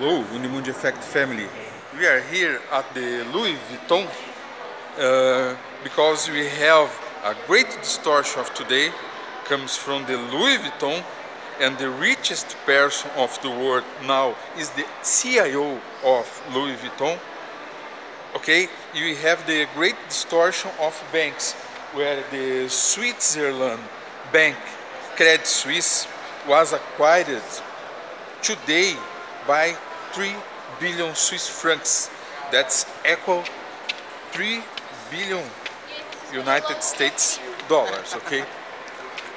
Hello, Unimundi Effect family. We are here at the Louis Vuitton because we have a great distortion of today comes from the Louis Vuitton, and the richest person of the world now is the CIO of Louis Vuitton. Okay, you have the great distortion of banks, where the Switzerland bank Credit Suisse was acquired today by 3 billion Swiss francs. That's equal 3 billion United States dollars, okay?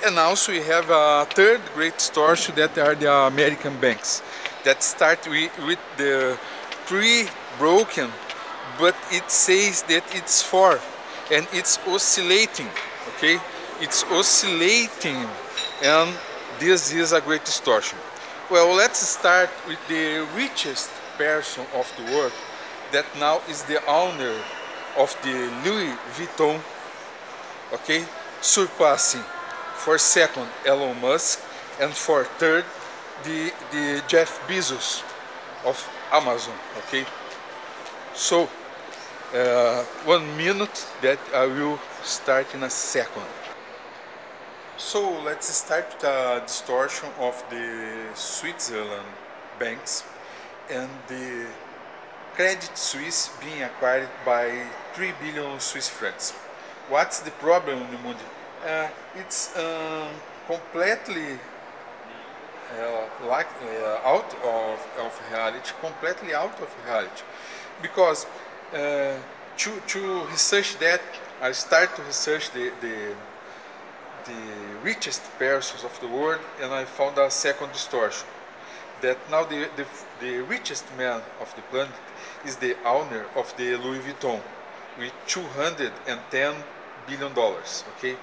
And also we have a third great distortion that are the American banks that start with the pre-broken, but it says that it's 4 and it's oscillating, okay? It's oscillating, and this is a great distortion. Well, let's start with the richest person of the world that now is the owner of the Louis Vuitton, okay, surpassing for second Elon Musk and for third the Jeff Bezos of Amazon, okay. So 1 minute that I will start in a second. So let's start with a distortion of the Switzerland banks and the Credit Suisse being acquired by 3 billion Swiss francs. What's the problem in the Unimundi? It's completely out of reality, completely out of reality, because to research that, I start to research the richest persons of the world, and I found a second distortion that now the richest man of the planet is the owner of the Louis Vuitton with $210 billion, okay.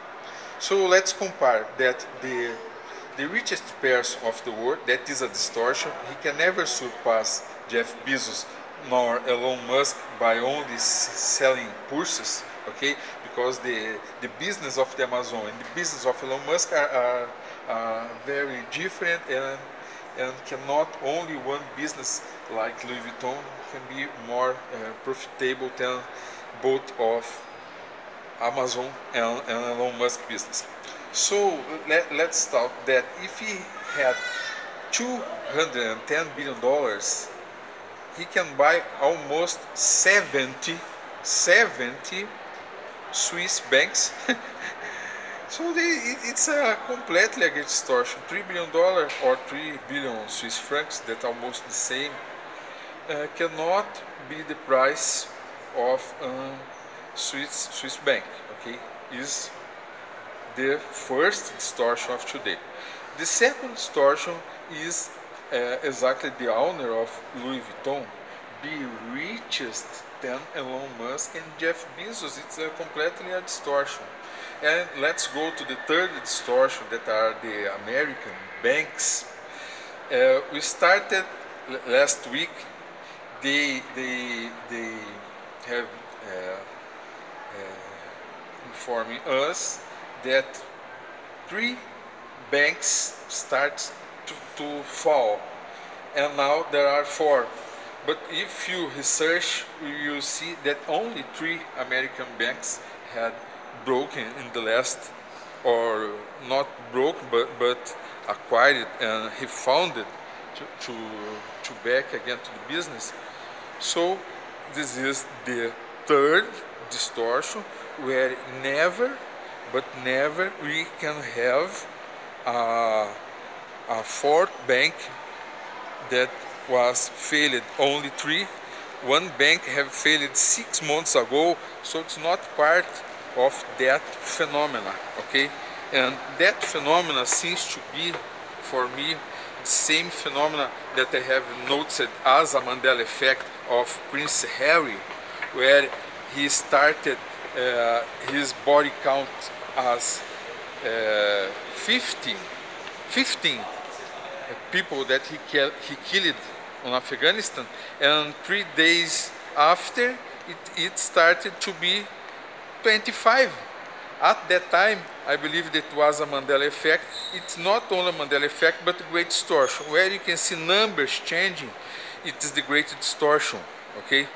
So let's compare that the richest person of the world, that is a distortion. He can never surpass Jeff Bezos nor Elon Musk by only selling purses, okay, because the business of the Amazon and the business of Elon Musk are very different, and cannot only one business like Louis Vuitton can be more profitable than both of Amazon and Elon Musk business. So let's talk that if he had $210 billion, he can buy almost 70 Swiss banks. So it's a completely a great distortion. $3 billion or 3 billion Swiss francs, that almost the same, cannot be the price of Swiss bank, okay? Is the first distortion of today. The second distortion is exactly the owner of Louis Vuitton be richest than Elon Musk and Jeff Bezos. It's completely a distortion. And let's go to the third distortion, that are the American banks. We started last week. They have informing us that 3 banks start to fall, and now there are 4. But if you research, you will see that only 3 American banks had broken in the last, or not broken, but acquired and refounded to back again to the business. So this is the third distortion, where never we can have a fourth bank that was failed. Only 3. One bank have failed 6 months ago, so it's not part of that phenomena, okay? And that phenomena seems to be, for me, the same phenomena that I have noticed as a Mandela effect of Prince Harry, where he started his body count as 15 people that he killed on Afghanistan, and 3 days after it started to be 25 At that time, I believe that was a Mandela effect. It's not only a Mandela effect, but a great distortion. Where you can see numbers changing, it is the great distortion, okay?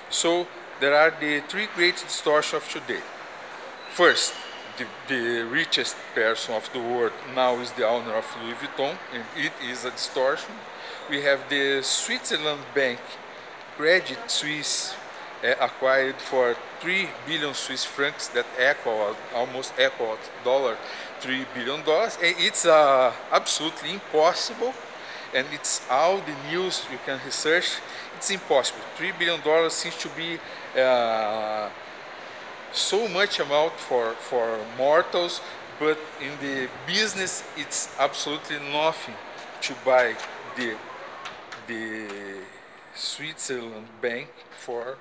So there are the three great distortions of today. First, the richest person of the world now is the owner of Louis Vuitton, and it is a distortion. We have the Switzerland bank, Credit Suisse, acquired for 3 billion Swiss francs, that almost equals $3 billion. And it's absolutely impossible, and it's all the news you can research. It's impossible. $3 billion seems to be so much amount for mortals, but in the business it's absolutely nothing to buy the Switzerland bank for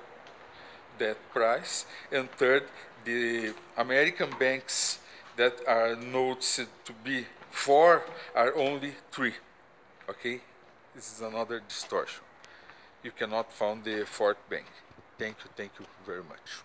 that price. And third, the American banks that are noticed to be 4 are only 3. Okay, this is another distortion. You cannot find the fourth bank. Thank you very much.